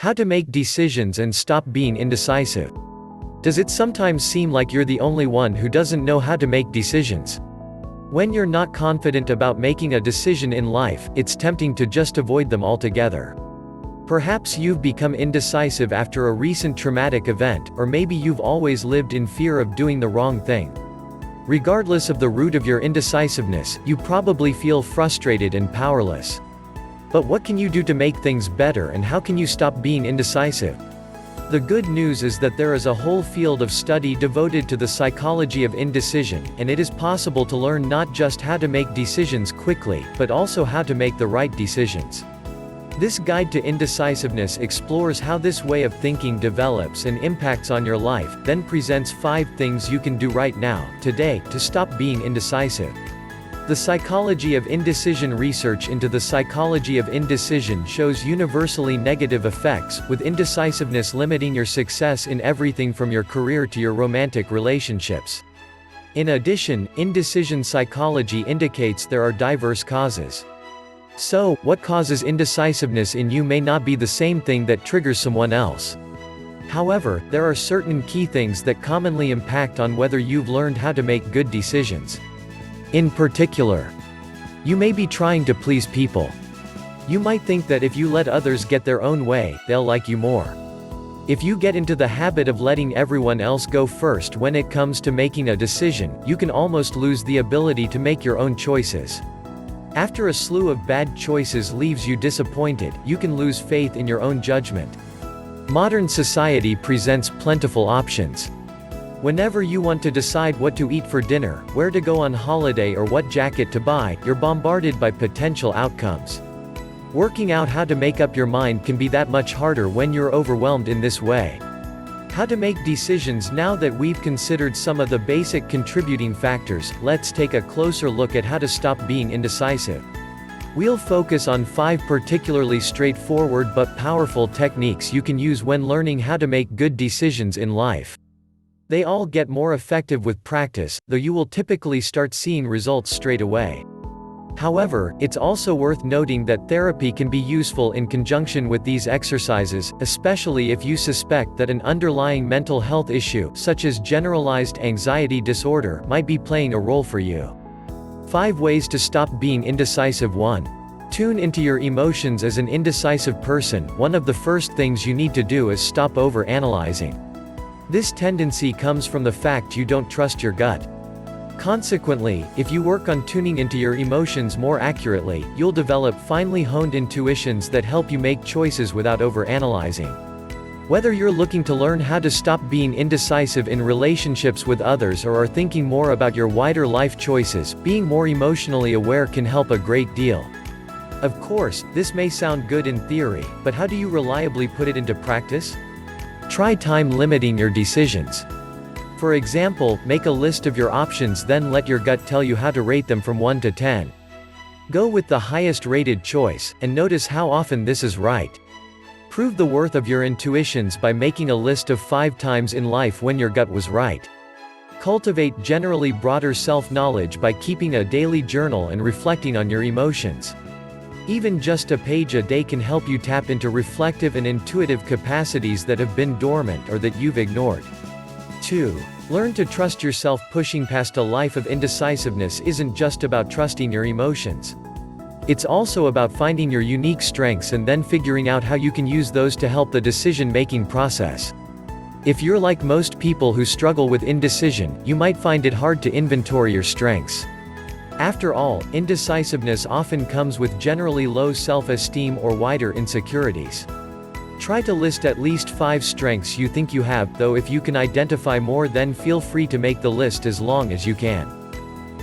How to make decisions and stop being indecisive. Does it sometimes seem like you're the only one who doesn't know how to make decisions? When you're not confident about making a decision in life, it's tempting to just avoid them altogether. Perhaps you've become indecisive after a recent traumatic event, or maybe you've always lived in fear of doing the wrong thing. Regardless of the root of your indecisiveness, you probably feel frustrated and powerless. But what can you do to make things better, and how can you stop being indecisive? The good news is that there is a whole field of study devoted to the psychology of indecision, and it is possible to learn not just how to make decisions quickly, but also how to make the right decisions. This guide to indecisiveness explores how this way of thinking develops and impacts on your life, then presents 5 things you can do right now, today, to stop being indecisive. The psychology of indecision. Research into the psychology of indecision shows universally negative effects, with indecisiveness limiting your success in everything from your career to your romantic relationships. In addition, indecision psychology indicates there are diverse causes. So, what causes indecisiveness in you may not be the same thing that triggers someone else. However, there are certain key things that commonly impact on whether you've learned how to make good decisions. In particular, you may be trying to please people. You might think that if you let others get their own way, they'll like you more. If you get into the habit of letting everyone else go first when it comes to making a decision, you can almost lose the ability to make your own choices. After a slew of bad choices leaves you disappointed, you can lose faith in your own judgment. Modern society presents plentiful options. Whenever you want to decide what to eat for dinner, where to go on holiday, or what jacket to buy, you're bombarded by potential outcomes. Working out how to make up your mind can be that much harder when you're overwhelmed in this way. How to make decisions. Now that we've considered some of the basic contributing factors, let's take a closer look at how to stop being indecisive. We'll focus on 5 particularly straightforward but powerful techniques you can use when learning how to make good decisions in life. They all get more effective with practice, though you will typically start seeing results straight away. However, it's also worth noting that therapy can be useful in conjunction with these exercises, especially if you suspect that an underlying mental health issue, such as generalized anxiety disorder, might be playing a role for you. 5 ways to stop being indecisive. 1. Tune into your emotions. As an indecisive person, one of the first things you need to do is stop over-analyzing. This tendency comes from the fact you don't trust your gut. Consequently, if you work on tuning into your emotions more accurately, you'll develop finely honed intuitions that help you make choices without overanalyzing. Whether you're looking to learn how to stop being indecisive in relationships with others or are thinking more about your wider life choices, being more emotionally aware can help a great deal. Of course, this may sound good in theory, but how do you reliably put it into practice? Try time limiting your decisions. For example, make a list of your options, then let your gut tell you how to rate them from 1 to 10. Go with the highest rated choice, and notice how often this is right. Prove the worth of your intuitions by making a list of 5 times in life when your gut was right. Cultivate generally broader self-knowledge by keeping a daily journal and reflecting on your emotions. Even just a page a day can help you tap into reflective and intuitive capacities that have been dormant or that you've ignored. 2. Learn to trust yourself. Pushing past a life of indecisiveness isn't just about trusting your emotions. It's also about finding your unique strengths and then figuring out how you can use those to help the decision-making process. If you're like most people who struggle with indecision, you might find it hard to inventory your strengths. After all, indecisiveness often comes with generally low self-esteem or wider insecurities. Try to list at least 5 strengths you think you have, though if you can identify more, then feel free to make the list as long as you can.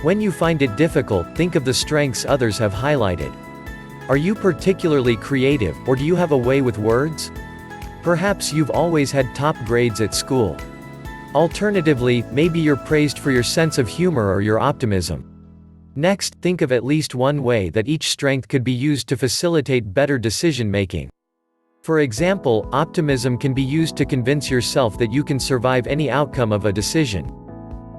When you find it difficult, think of the strengths others have highlighted. Are you particularly creative, or do you have a way with words? Perhaps you've always had top grades at school. Alternatively, maybe you're praised for your sense of humor or your optimism. Next, think of at least one way that each strength could be used to facilitate better decision-making. For example, optimism can be used to convince yourself that you can survive any outcome of a decision.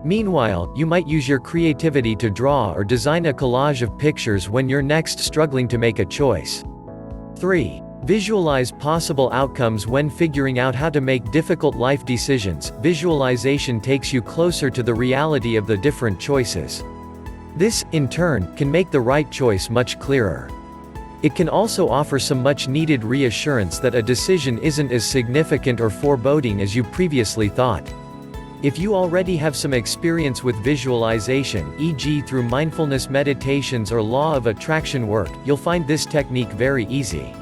Meanwhile, you might use your creativity to draw or design a collage of pictures when you're next struggling to make a choice. 3. Visualize possible outcomes when figuring out how to make difficult life decisions. Visualization takes you closer to the reality of the different choices. This, in turn, can make the right choice much clearer. It can also offer some much-needed reassurance that a decision isn't as significant or foreboding as you previously thought. If you already have some experience with visualization, e.g. through mindfulness meditations or law of attraction work, you'll find this technique very easy.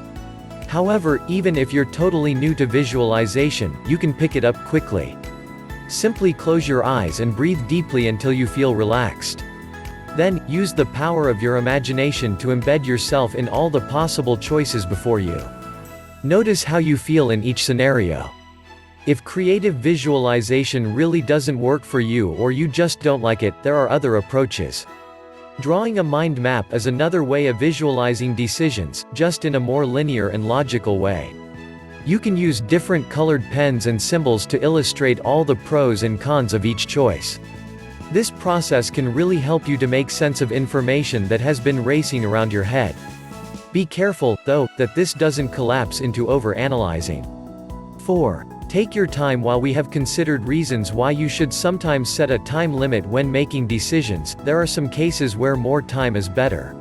However, even if you're totally new to visualization, you can pick it up quickly. Simply close your eyes and breathe deeply until you feel relaxed. Then, use the power of your imagination to embed yourself in all the possible choices before you. Notice how you feel in each scenario. If creative visualization really doesn't work for you or you just don't like it, there are other approaches. Drawing a mind map is another way of visualizing decisions, just in a more linear and logical way. You can use different colored pens and symbols to illustrate all the pros and cons of each choice. This process can really help you to make sense of information that has been racing around your head. Be careful, though, that this doesn't collapse into over-analyzing. 4. Take your time. While we have considered reasons why you should sometimes set a time limit when making decisions, there are some cases where more time is better.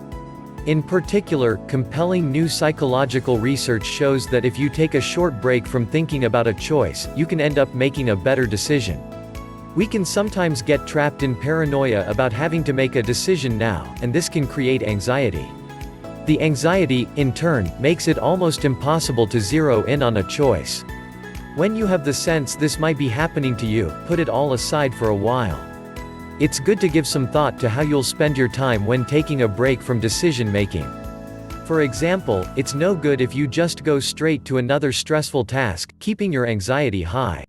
In particular, compelling new psychological research shows that if you take a short break from thinking about a choice, you can end up making a better decision. We can sometimes get trapped in paranoia about having to make a decision now, and this can create anxiety. The anxiety, in turn, makes it almost impossible to zero in on a choice. When you have the sense this might be happening to you, put it all aside for a while. It's good to give some thought to how you'll spend your time when taking a break from decision making. For example, it's no good if you just go straight to another stressful task, keeping your anxiety high.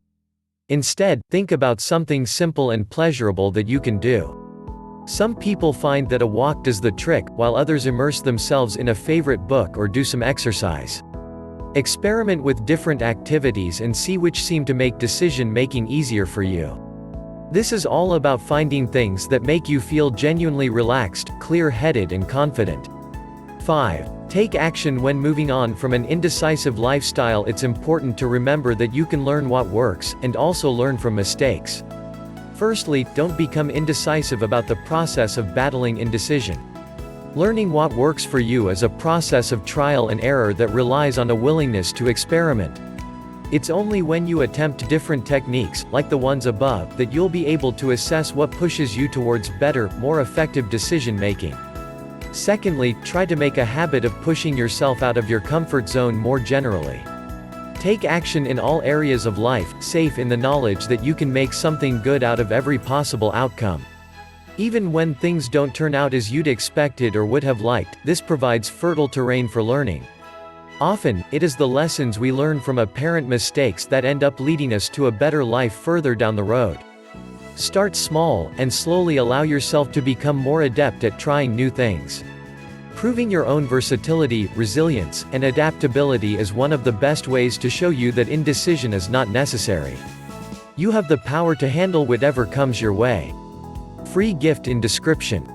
Instead, think about something simple and pleasurable that you can do. Some people find that a walk does the trick, while others immerse themselves in a favorite book or do some exercise. Experiment with different activities and see which seem to make decision-making easier for you. This is all about finding things that make you feel genuinely relaxed, clear-headed and confident. 5. Take action when moving on from an indecisive lifestyle. It's important to remember that you can learn what works, and also learn from mistakes. Firstly, don't become indecisive about the process of battling indecision. Learning what works for you is a process of trial and error that relies on a willingness to experiment. It's only when you attempt different techniques, like the ones above, that you'll be able to assess what pushes you towards better, more effective decision-making. Secondly, try to make a habit of pushing yourself out of your comfort zone more generally. Take action in all areas of life, safe in the knowledge that you can make something good out of every possible outcome. Even when things don't turn out as you'd expected or would have liked, this provides fertile terrain for learning. Often, it is the lessons we learn from apparent mistakes that end up leading us to a better life further down the road. Start small, and slowly allow yourself to become more adept at trying new things. Proving your own versatility, resilience, and adaptability is one of the best ways to show you that indecision is not necessary. You have the power to handle whatever comes your way. Free gift in description.